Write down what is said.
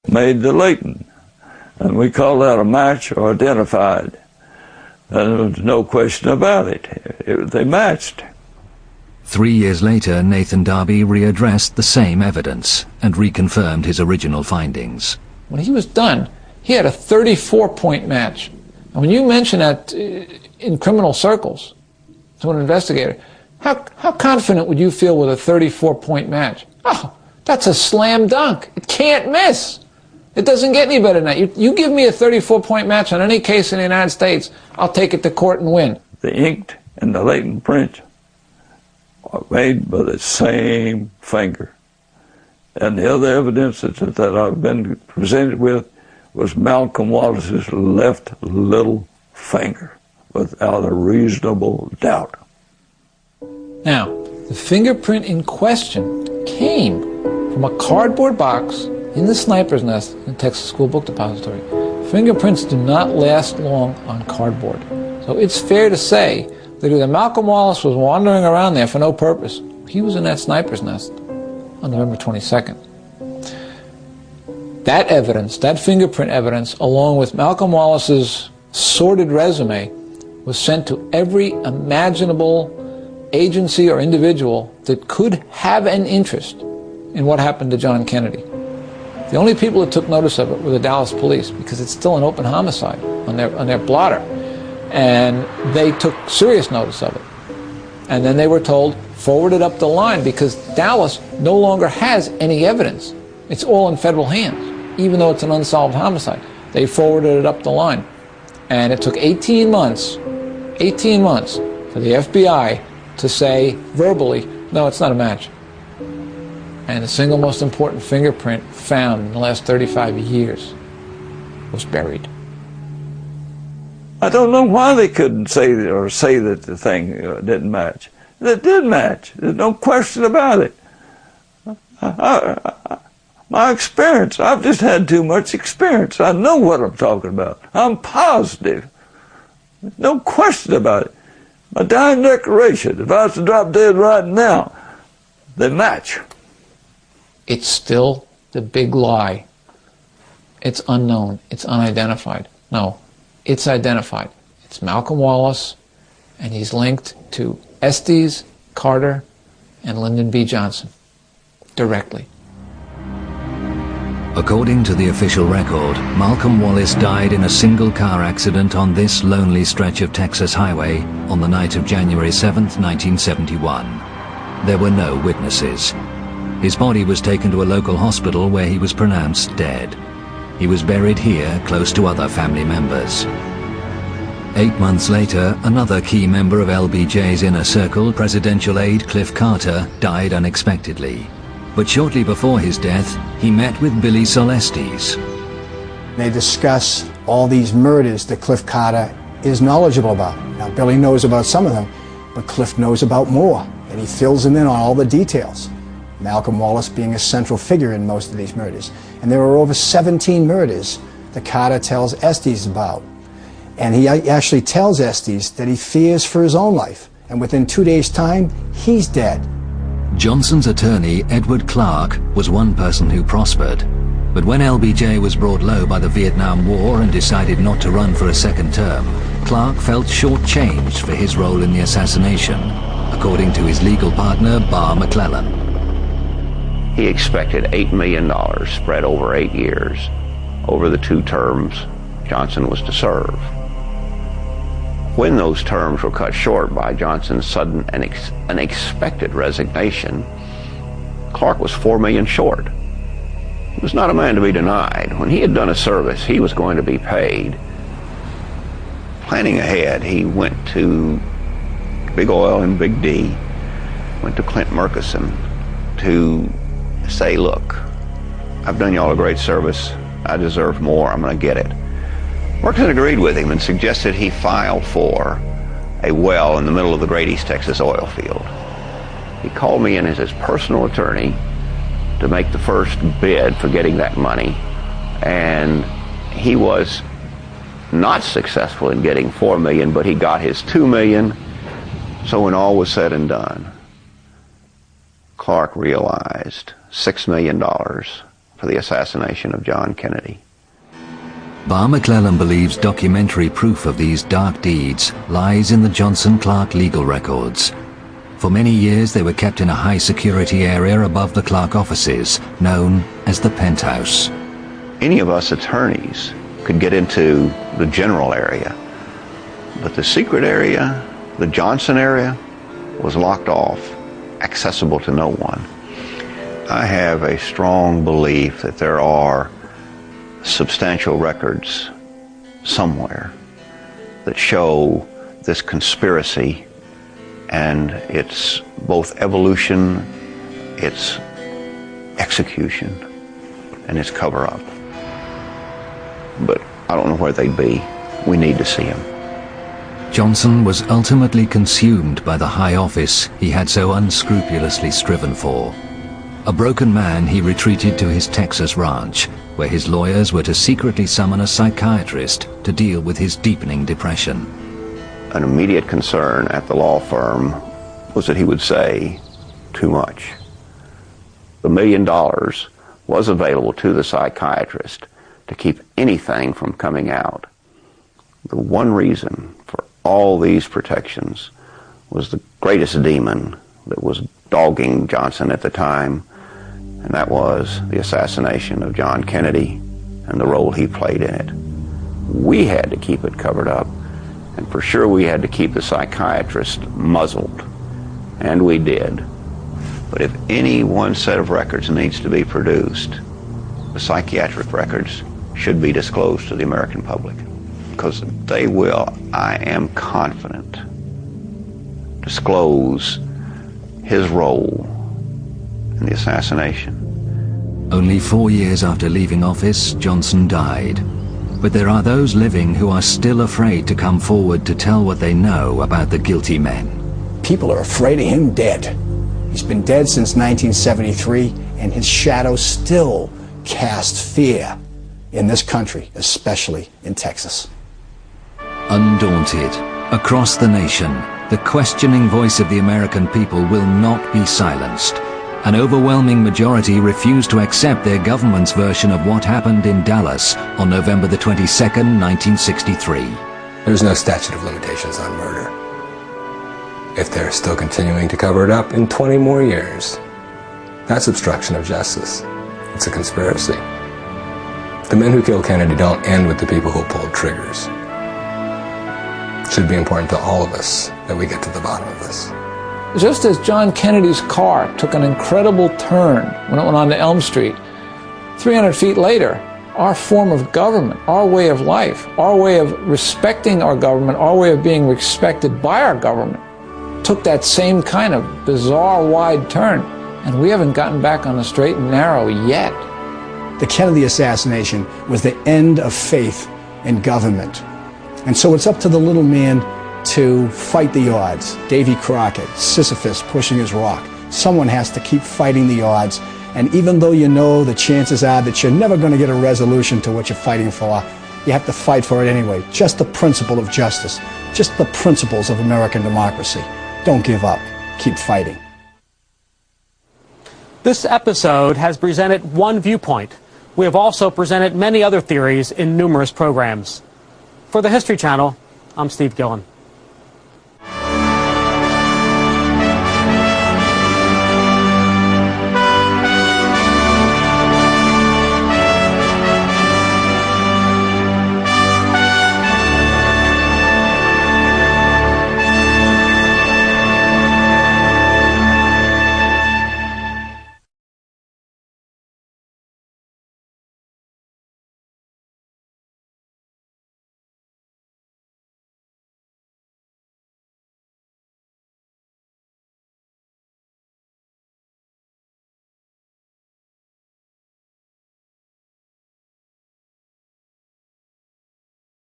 made the Layton. And we call that a match or identified. And there was no question about it. They matched. 3 years later, Nathan Darby readdressed the same evidence and reconfirmed his original findings. When he was done, he had a 34-point match. And when you mention that in criminal circles to an investigator, how confident would you feel with a 34-point match? Oh, that's a slam dunk. It can't miss. It doesn't get any better than that. You give me a 34-point match on any case in the United States, I'll take it to court and win. The inked and the Layton print are made by the same finger. And the other evidence that I've been presented with was Malcolm Wallace's left little finger, without a reasonable doubt. Now, the fingerprint in question came from a cardboard box in the sniper's nest in the Texas School Book Depository. Fingerprints do not last long on cardboard. So it's fair to say that either Malcolm Wallace was wandering around there for no purpose. He was in that sniper's nest on November 22nd. That evidence, that fingerprint evidence, along with Malcolm Wallace's sordid resume, was sent to every imaginable agency or individual that could have an interest in what happened to John Kennedy. The only people that took notice of it were the Dallas police, because it's still an open homicide on their blotter. And they took serious notice of it. And then they were told, forward it up the line, because Dallas no longer has any evidence. It's all in federal hands, even though it's an unsolved homicide. They forwarded it up the line. And it took 18 months for the FBI to say verbally, no, it's not a match. And the single most important fingerprint found in the last 35 years was buried. I don't know why they couldn't say that the thing didn't match. It did match. There's no question about it. My experience, I've just had too much experience. I know what I'm talking about. I'm positive. There's no question about it. My dying declaration, if I was to drop dead right now, they match. It's still the big lie. It's unknown. It's unidentified. No, it's identified. It's Malcolm Wallace, and he's linked to Estes, Carter, and Lyndon B. Johnson directly. According to the official record, Malcolm Wallace died in a single car accident on this lonely stretch of Texas highway on the night of January 7th, 1971. There were no witnesses. His body was taken to a local hospital where he was pronounced dead. He was buried here close to other family members. 8 months later, another key member of LBJ's inner circle, presidential aide Cliff Carter, died unexpectedly. But shortly before his death, he met with Billy Solestes. They discuss all these murders that Cliff Carter is knowledgeable about. Now, Billy knows about some of them, but Cliff knows about more, and he fills him in on all the details. Malcolm Wallace being a central figure in most of these murders. And there were over 17 murders that Carter tells Estes about. And he actually tells Estes that he fears for his own life. And within 2 days' time, he's dead. Johnson's attorney, Edward Clark, was one person who prospered. But when LBJ was brought low by the Vietnam War and decided not to run for a second term, Clark felt shortchanged for his role in the assassination, according to his legal partner, Barr McClellan. He expected $8 million spread over 8 years, over the 2 terms Johnson was to serve. When those terms were cut short by Johnson's sudden and unexpected resignation, Clark was $4 million short. He was not a man to be denied. When he had done a service, he was going to be paid. Planning ahead, he went to Big Oil and Big D, went to Clint Murchison to say, look, I've done y'all a great service. I deserve more. I'm going to get it. Murchison agreed with him and suggested he file for a well in the middle of the Great East Texas oil field. He called me in as his personal attorney to make the first bid for getting that money, and he was not successful in getting $4 million, but he got his $2 million. So when all was said and done, Clark realized $6 million for the assassination of John Kennedy. Barr McClellan believes documentary proof of these dark deeds lies in the Johnson-Clark legal records. For many years they were kept in a high-security area above the Clark offices, known as the Penthouse. Any of us attorneys could get into the general area, but the secret area, the Johnson area, was locked off, accessible to no one. I have a strong belief that there are substantial records somewhere that show this conspiracy and its both evolution, its execution, and its cover-up. But I don't know where they'd be. We need to see them. Johnson was ultimately consumed by the high office he had so unscrupulously striven for. A broken man, he retreated to his Texas ranch, where his lawyers were to secretly summon a psychiatrist to deal with his deepening depression. An immediate concern at the law firm was that he would say too much. The $1 million was available to the psychiatrist to keep anything from coming out. The one reason for all these protections was the greatest demon that was dogging Johnson at the time, and that was the assassination of John Kennedy and the role he played in it. We had to keep it covered up, and for sure we had to keep the psychiatrist muzzled, and we did. But if any one set of records needs to be produced, the psychiatric records should be disclosed to the American public, because they will, I am confident, disclose his role in the assassination. Only 4 years after leaving office, Johnson died. But there are those living who are still afraid to come forward to tell what they know about the guilty men. People are afraid of him dead. He's been dead since 1973, and his shadow still casts fear in this country, especially in Texas. Undaunted, across the nation, the questioning voice of the American people will not be silenced. An overwhelming majority refused to accept their government's version of what happened in Dallas on November the 22nd, 1963. There's no statute of limitations on murder. If they're still continuing to cover it up in 20 more years, that's obstruction of justice. It's a conspiracy. The men who killed Kennedy don't end with the people who pulled triggers. It should be important to all of us that we get to the bottom of this. Just as John Kennedy's car took an incredible turn when it went on to Elm Street, 300 feet later, our form of government, our way of life, our way of respecting our government, our way of being respected by our government, took that same kind of bizarre wide turn, and we haven't gotten back on the straight and narrow yet. The Kennedy assassination was the end of faith in government. And so it's up to the little man to fight the odds. Davy Crockett, Sisyphus pushing his rock. Someone has to keep fighting the odds. And even though you know the chances are that you're never going to get a resolution to what you're fighting for, you have to fight for it anyway. Just the principle of justice. Just the principles of American democracy. Don't give up. Keep fighting. This episode has presented one viewpoint. We have also presented many other theories in numerous programs. For the History Channel, I'm Steve Gillen.